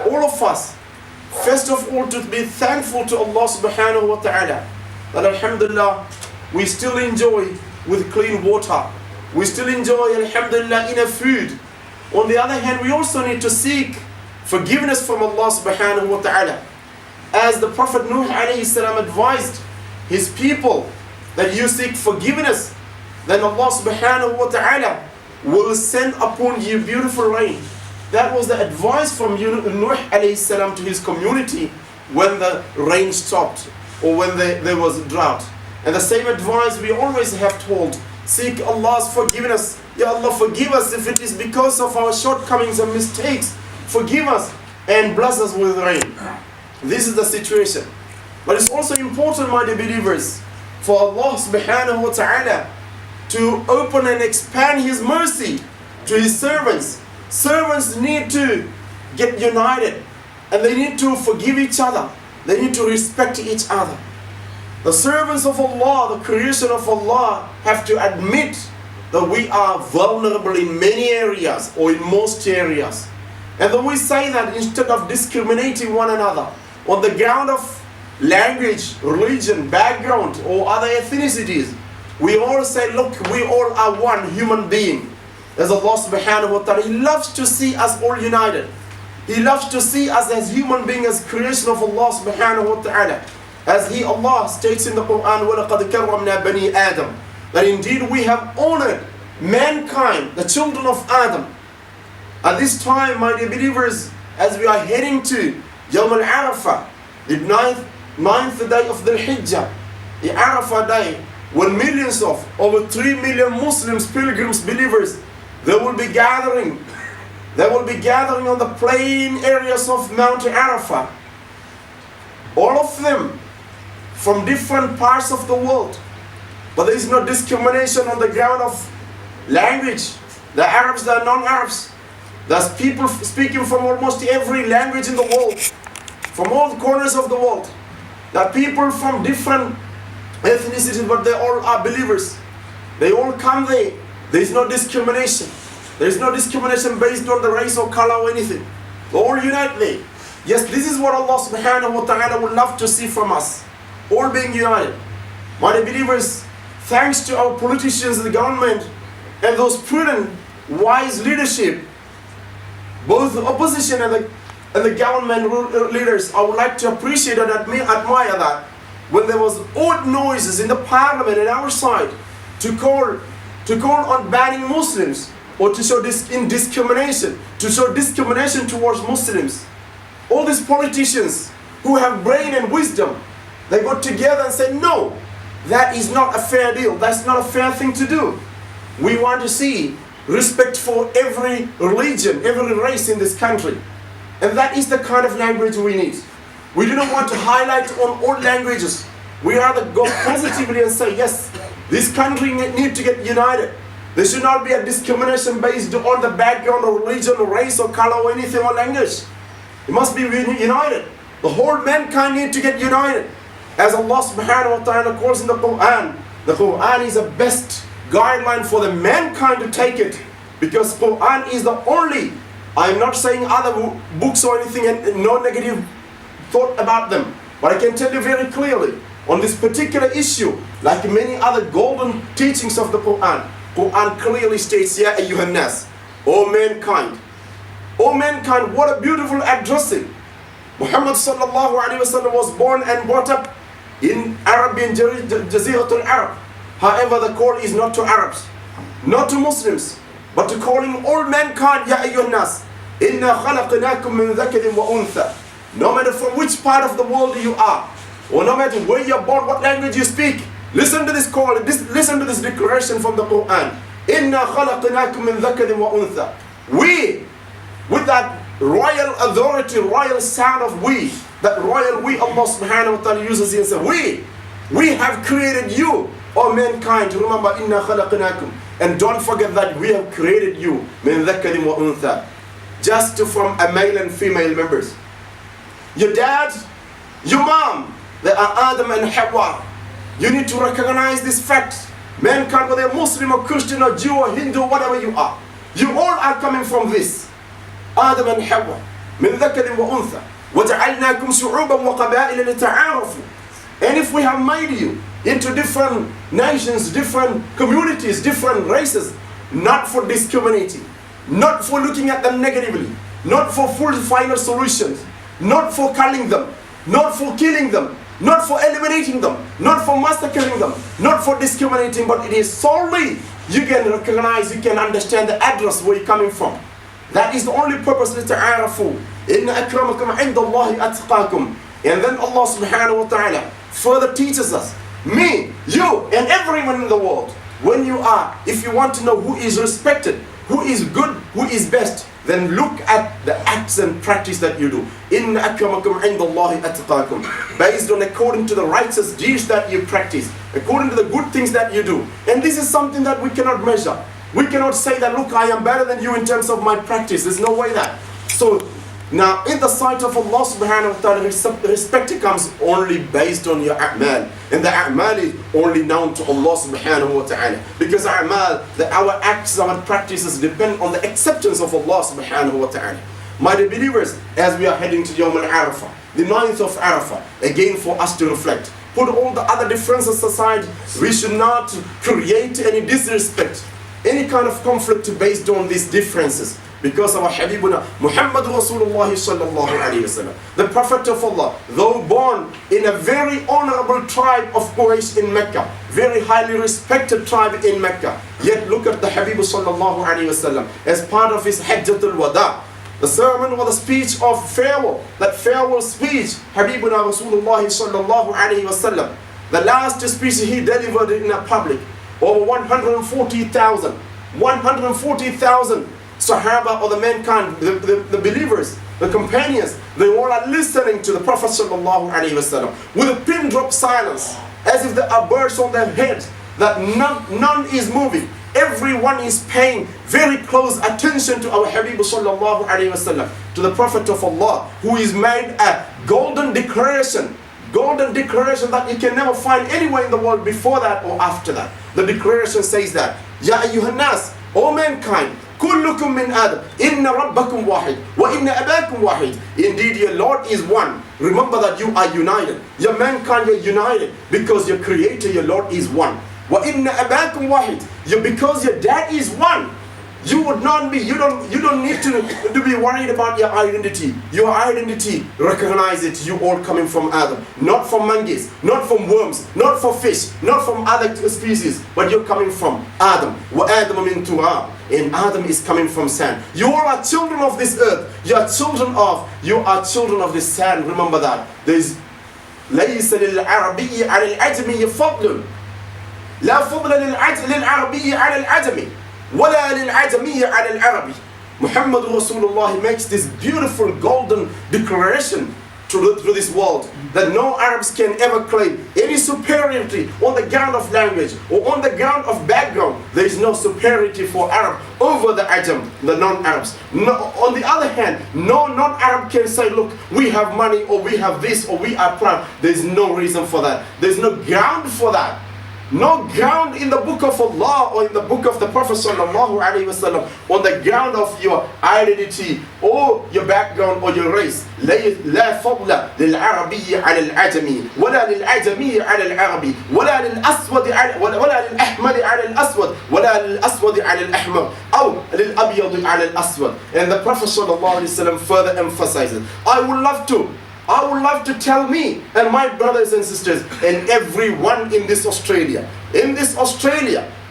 all of us, first of all, to be thankful to Allah subhanahu wa ta'ala, that alhamdulillah, we still enjoy with clean water. We still enjoy, alhamdulillah, enough food. On the other hand, we also need to seek forgiveness from Allah subhanahu wa ta'ala. As the Prophet Nuh alayhi salam advised his people that you seek forgiveness, then Allah subhanahu wa ta'ala will send upon you beautiful rain. That was the advice from Nuh alayhi salam to his community when the rain stopped or when there was drought. And the same advice we always have told, seek Allah's forgiveness. Ya Allah, forgive us if it is because of our shortcomings and mistakes. Forgive us and bless us with rain. This is the situation. But it's also important, my dear believers, for Allah subhanahu wa ta'ala to open and expand His mercy to His servants. Servants need to get united and they need to forgive each other. They need to respect each other. The servants of Allah, the creation of Allah, have to admit that we are vulnerable in many areas or in most areas. And then we say that instead of discriminating one another on the ground of language, religion, background or other ethnicities, we all say, look, we all are one human being. As Allah subhanahu wa ta'ala, He loves to see us all united. He loves to see us as human beings, as creation of Allah subhanahu wa ta'ala. As Allah states in the Quran, وَلَقَدْ كَرَّمْنَا بَنِي آدَمَ, that indeed we have honored mankind, the children of Adam. At this time, my dear believers, as we are heading to Yawm al-Arafah, the ninth day of the Hijjah, the Arafah day, when millions of, over 3 million Muslims, pilgrims, believers, they will be gathering. They will be gathering on the plain areas of Mount Arafah. All of them from different parts of the world. But there is no discrimination on the ground of language. The Arabs, the non-Arabs. There's people speaking from almost every language in the world, from all corners of the world. There are people from different ethnicities, but they all are believers. They all come there. There is no discrimination. There is no discrimination based on the race or color or anything. They all unite there. Yes, this is what Allah subhanahu wa ta'ala would love to see from us. All being united. My dear believers, thanks to our politicians, the government, and those prudent, wise leadership, both the opposition and the government leaders, I would like to appreciate and admire that when there was odd noises in the parliament and our side to call on banning Muslims or to show discrimination towards Muslims. All these politicians who have brain and wisdom, they got together and said, no, that is not a fair deal. That's not a fair thing to do. We want to see respect for every religion, every race in this country. And that is the kind of language we need. We do not want to highlight on all languages. We rather go positively and say, yes, this country needs to get united. There should not be a discrimination based on the background of religion or race or color or anything or language. It must be united. The whole mankind need to get united. As Allah subhanahu wa ta'ala calls in the Quran is the best guideline for the mankind to take it. Because Quran is the only, I'm not saying other books or anything and no negative thought about them. But I can tell you very clearly, on this particular issue, like many other golden teachings of the Quran, Quran clearly states, Ya ayyuhan nas, O mankind. O mankind, what a beautiful addressing. Muhammad sallallahu alaihi wasallam was born and brought up in Arabian Jaziratul Arab. However, the call is not to Arabs, not to Muslims, but to calling all mankind, Ya ayyuhan nas, inna khalaqnakum min dhakarin wa untha. No matter from which part of the world you are, or no matter where you're born, what language you speak, listen to this call, listen to this declaration from the Quran. Inna khalaqnakum min dhakarin wa untha. We, with that royal authority, royal sound of we, that royal we, Allah subhanahu wa ta'ala uses here and says, we have created you, O mankind. Remember, inna khalaqnakum. And don't forget that we have created you, min dhakarin wa untha, just from a male and female members. Your dad, your mom, they are Adam and Hawa. You need to recognize this fact. Mankind, whether Muslim or Christian or Jew or Hindu, whatever you are all are coming from this. Adam and Hawa. من ذكر وأنثى وجعلناكم شعوبا وقبائل لتعارفوا. And if we have made you into different nations, different communities, different races, not for discriminating, not for looking at them negatively, not for full final solutions, not for culling them, not for killing them, not for eliminating them, not for massacring them, not for discriminating, but it is solely you can recognize, you can understand the address where you're coming from. That is the only purpose. لِتَعَارَفُوا إِنَّ أَكْرَمَكُمْ عِنْدَ اللَّهِ أَتْقَاكُمْ. And then Allah subhanahu wa ta'ala further teaches us, me, you, and everyone in the world, when you are, if you want to know who is respected, who is good, who is best, then look at the acts and practice that you do. إِنَّ أَكْرَمَكُمْ عِنْدَ اللَّهِ أَتْقَاكُمْ. Based on according to the righteous deeds that you practice, according to the good things that you do. And this is something that we cannot measure. We cannot say that, look, I am better than you in terms of my practice. There's no way that. So now in the sight of Allah subhanahu wa ta'ala, respect comes only based on your a'mal. And the a'mal is only known to Allah subhanahu wa ta'ala. Because a'mal, our acts, our practices depend on the acceptance of Allah subhanahu wa ta'ala. My dear believers, as we are heading to Yawm al-Arafah, the 9th of Arafah, again for us to reflect. Put all the other differences aside. We should not create any disrespect, any kind of conflict based on these differences. Because our Habibuna Muhammad Rasulullah sallallahu alayhi wasallam, the Prophet of Allah, though born in a very honorable tribe of Quraysh in Mecca, very highly respected tribe in Mecca, yet look at the Habib sallallahu alayhi wasallam as part of his Hajjatul Wada, the sermon or the speech of farewell, that farewell speech, Habibuna Rasulullah sallallahu alayhi wasallam, the last speech he delivered in a public, over 140,000 Sahaba or the mankind, the believers, the companions, they all are listening to the Prophet sallallahu alaihi wasallam with a pin drop silence, as if there are birds on their heads, that none is moving. Everyone is paying very close attention to our Habib sallallahu alaihi wasallam, to the Prophet of Allah, who is made a golden declaration that you can never find anywhere in the world before that or after that. The declaration says that, Ya ayyuhan nas, O mankind, kullukum min Adam, inna rabbakum wahid, wa inna abakum wahid. Indeed, your Lord is one. Remember that you are united. Your mankind, you're united because your Creator, your Lord, is one. Wa inna abakum wahid. Because your dad is one. You would not be, you don't need to be worried about your identity. Your identity, recognize it, you all coming from Adam. Not from monkeys, not from worms, not from fish, not from other species, but you're coming from Adam. Wa Adam min turab. And Adam is coming from sand. You all are children of this earth. You are children of this sand. Remember that. There is ليس للعربي على العجمي فضل. لا فضل للعربي على العجمي. وَلَا لِلْعَجَمِيَّ عَلَى الْعَرَبِ. Muhammad Rasulullah makes this beautiful golden declaration through this world, that no Arabs can ever claim any superiority on the ground of language or on the ground of background. There is no superiority for Arab over the Ajam, the non-Arabs. No, on the other hand, no non-Arab can say, look, we have money or we have this or we are proud. There is no reason for that. There is no ground for that. No ground in the book of Allah or in the book of the Prophet sallallahu alaihi wasallam on the ground of your identity or your background or your race. لا فضل للعربي على العجمي ولا للعجمي على العربي ولا للأسود ولا للأحمر على الأسود ولا للأسود على الأحمر أو للأبيض على الأسود. And the Prophet sallallahu alaihi wasallam further emphasizes, I would love to tell me and my brothers and sisters and everyone in this Australia,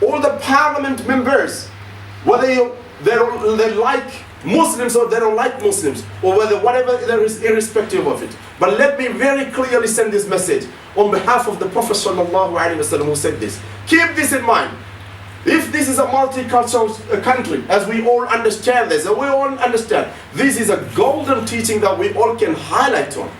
all the parliament members, whether they like Muslims or they don't like Muslims, or whether whatever there is, irrespective of it. But let me very clearly send this message on behalf of the Prophet sallallahu alaihi wasallam who said this. Keep this in mind. If this is a multicultural country, as we all understand this, and we all understand, this is a golden teaching that we all can highlight on.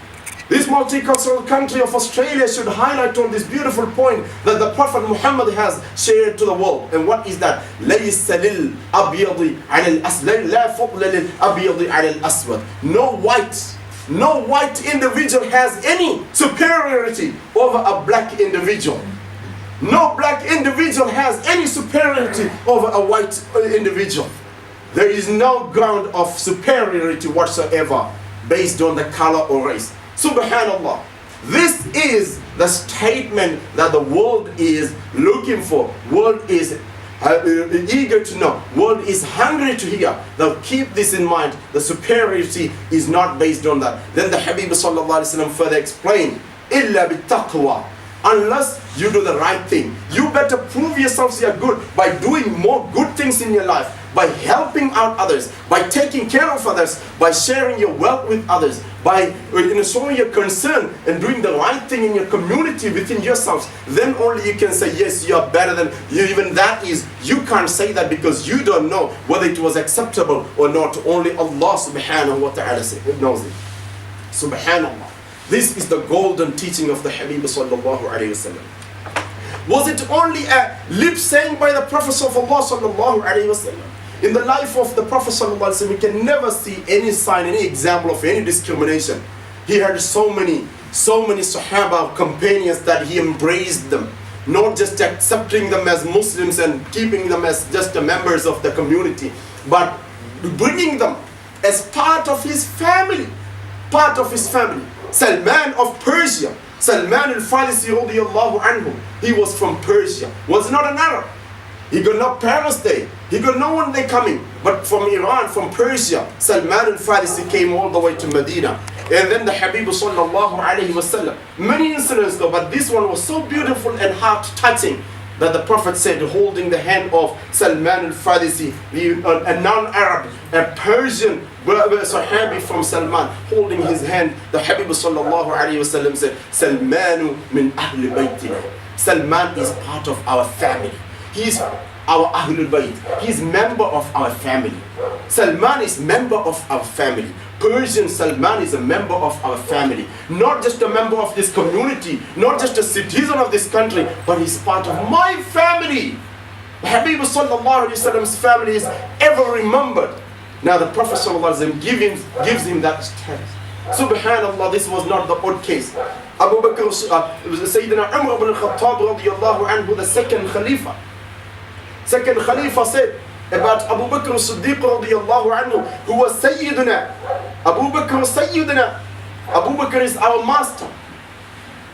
This multicultural country of Australia should highlight on this beautiful point that the Prophet Muhammad has shared to the world. And what is that? لَيْسَ لِلْأَبْيَضِ عَلَى الْأَسْوَدِ لَا فَضْلَ لِلْأَبْيَضِ عَلَى الْأَسْوَدِ. No white individual has any superiority over a black individual. No black individual has any superiority over a white individual. There is no ground of superiority whatsoever based on the color or race. Subhanallah. This is the statement that the world is looking for. World is eager to know. World is hungry to hear. Now keep this in mind. The superiority is not based on that. Then the Habib sallallahu alaihi wasallam further explained, "Illa bittaqwa." Unless you do the right thing, you better prove yourselves you are good by doing more good things in your life, by helping out others, by taking care of others, by sharing your wealth with others, by showing your concern and doing the right thing in your community within yourselves. Then only you can say, yes, you are better than you. Even that is, you can't say that because you don't know whether it was acceptable or not. Only Allah subhanahu wa ta'ala knows it. Subhanallah. This is the golden teaching of the Habib sallallahu alayhi wasallam. Was it only a lip saying by the Prophet of Allah sallallahu alayhi wasallam? In the life of the Prophet sallallahu alayhi wasallam, we can never see any sign, any example of any discrimination. He had so many Sahaba companions that he embraced them, not just accepting them as Muslims and keeping them as just the members of the community, but bringing them as part of his family, part of his family. Salman of Persia, Salman al-Farisi radiyallahu anhu, he was from Persia, was not an Arab. He got no parents there, he got no one there coming, but from Iran, from Persia, Salman al-Farisi came all the way to Medina. And then the Habib sallallahu alayhi wasallam, many incidents though, but this one was so beautiful and heart-touching that the Prophet said, holding the hand of Salman al-Farisi, a non-Arab, a Persian Sahabi from Salman, holding his hand, the Habib sallallahu alayhi wasallam said, Salmanu min ahli baytina. Salman is part of our family. He is our Ahlul Bayt. He is member of our family. Salman is member of our family. Persian Salman is a member of our family. Not just a member of this community, not just a citizen of this country, but he's part of my family. Habib sallallahu alayhi wasallam's family is ever remembered. Now the Prophet sallallahu alayhi wasallam gives him that status. Subhanallah, this was not the odd case. Abu Bakr, Sayyidina Umar ibn al-Khattab radiyallahu anhu, the second Khalifa. Second Khalifa said about Abu Bakr as-Siddiq radiyallahu anhu, who was Sayyidina. Abu Bakr Sayyidina. Abu Bakr is our master.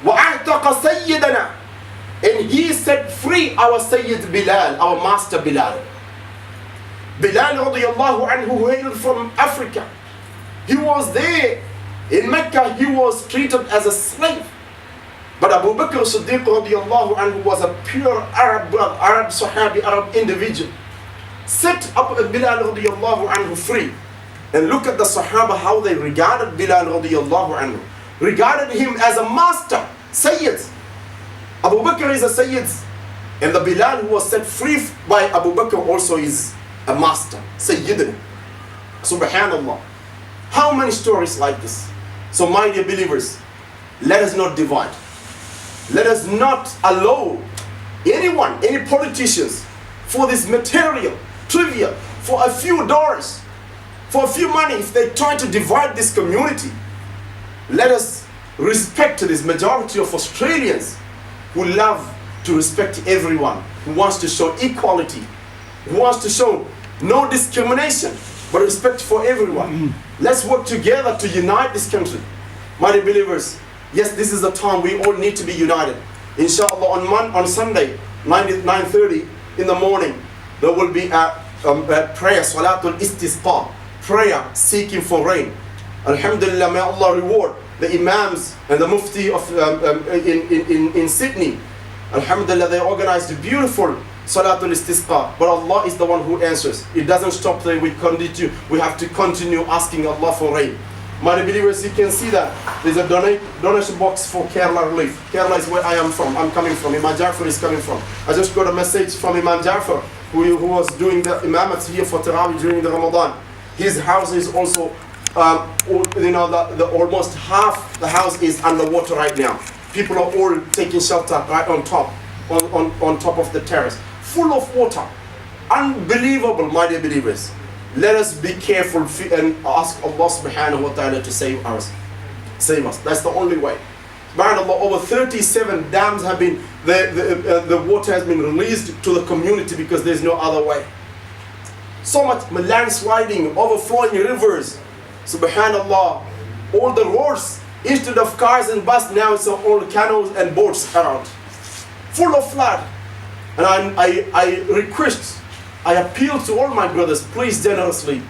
وَأَعْتَقَ سَيِّدَنَا. And he set free our Sayyid Bilal, our master Bilal. Bilal radiyallahu anhu, who hailed from Africa. He was there in Mecca, he was treated as a slave. But Abu Bakr as-Siddiq radiyallahu anhu was a pure Arab Sahabi, Arab individual. Set up Bilal radiyallahu anhu free. And look at the Sahaba, how they regarded Bilal radiyallahu anhu. Regarded him as a master, Sayyid. Abu Bakr is a Sayyid. And the Bilal who was set free by Abu Bakr also is a master, Sayyidina. Subhanallah. How many stories like this? So my dear believers, let us not divide. Let us not allow anyone, any politicians, for this material, trivial, for a few dollars, for a few money, if they try to divide this community. Let us respect this majority of Australians who love to respect everyone, who wants to show equality, who wants to show no discrimination, but respect for everyone. Let's work together to unite this country. My dear believers, yes, this is the time we all need to be united. Inshallah, on Sunday, 9:30 in the morning, there will be a prayer, Salatul Istisqa, prayer seeking for rain. Alhamdulillah, may Allah reward the Imams and the Mufti of in Sydney. Alhamdulillah, they organized a beautiful Salatul Istisqa, but Allah is the one who answers. It doesn't stop there. We have to continue asking Allah for rain. My believers, you can see that there's a donation box for Kerala Relief. Kerala is where I am from. I'm coming from. Imam Jafar is coming from. I just got a message from Imam Jafar, who was doing the imamat here for Tarawih during the Ramadan. His house is also, almost half the house is underwater right now. People are all taking shelter right on top of the terrace, full of water. Unbelievable, my dear believers. Let us be careful and ask Allah subhanahu wa ta'ala to save us. That's the only way. SubhanAllah, over 37 dams have been, the water has been released to the community because there's no other way. So much landsliding, overflowing rivers. Subhanallah. All the roads, instead of cars and buses, now it's all canoes and boats around. Full of flood. And I request, I appeal to all my brothers, please generously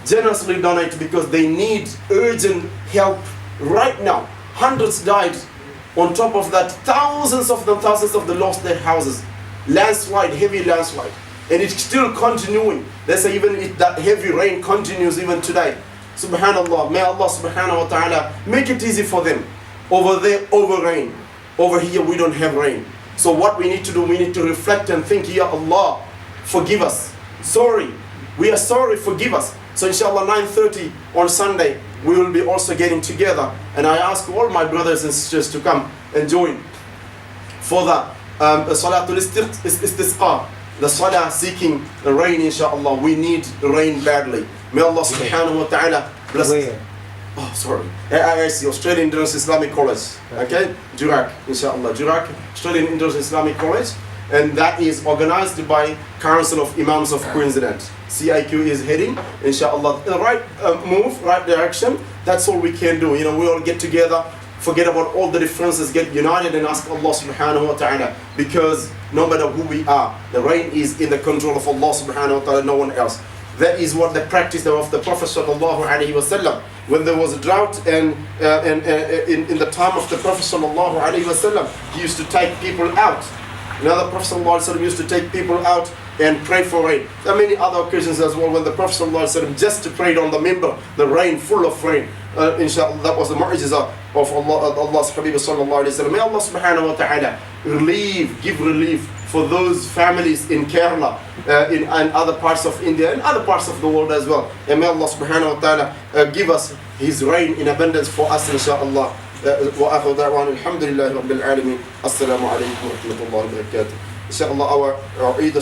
donate, because they need urgent help right now. Hundreds died. On top of that, thousands of them lost their houses. Landslide, heavy landslide. And it's still continuing. They say even if that heavy rain continues even today. Subhanallah, may Allah subhanahu wa ta'ala make it easy for them. Over there, over rain. Over here, we don't have rain. So what we need to do, we need to reflect and think, Ya Allah, forgive us. Sorry. We are sorry, forgive us. So inshallah 9:30 on Sunday, we will be also getting together. And I ask all my brothers and sisters to come and join for the Salatul Istisqa, the Salah seeking the rain, inshallah. We need rain badly. May Allah subhanahu wa ta'ala bless us. Oh, sorry. AIC, Australian Indigenous Islamic College. Okay? Jurak, inshallah. Jurak, Australian Indigenous Islamic College. And that is organized by Council of Imams of Queensland. CIQ is heading, inshallah. The right move, right direction. That's all we can do. You know, we all get together, forget about all the differences, get united and ask Allah subhanahu wa ta'ala. Because no matter who we are, the rain is in the control of Allah subhanahu wa ta'ala, no one else. That is what the practice of the Prophet sallallahu alaihi wasallam. When there was a drought and in the time of the Prophet sallallahu alaihi wasallam, he used to take people out. Another Prophet sallallahu alaihi wasallam used to take people out and pray for rain. There are many other occasions as well when the Prophet sallallahu alaihi wasallam just prayed on the minbar, the rain, full of rain. Inshallah, that was the mu'jiza of Allah's Habib sallallahu alaihi wasallam. May Allah subhanahu wa ta'ala give relief for those families in Kerala, and other parts of India and other parts of the world as well. And may Allah subhanahu wa ta'ala give us His rain in abundance for us, inshallah. وآخر دعوانا الحمد لله رب العالمين. السلام عليكم ورحمة الله وبركاته. Inshallah, our Eid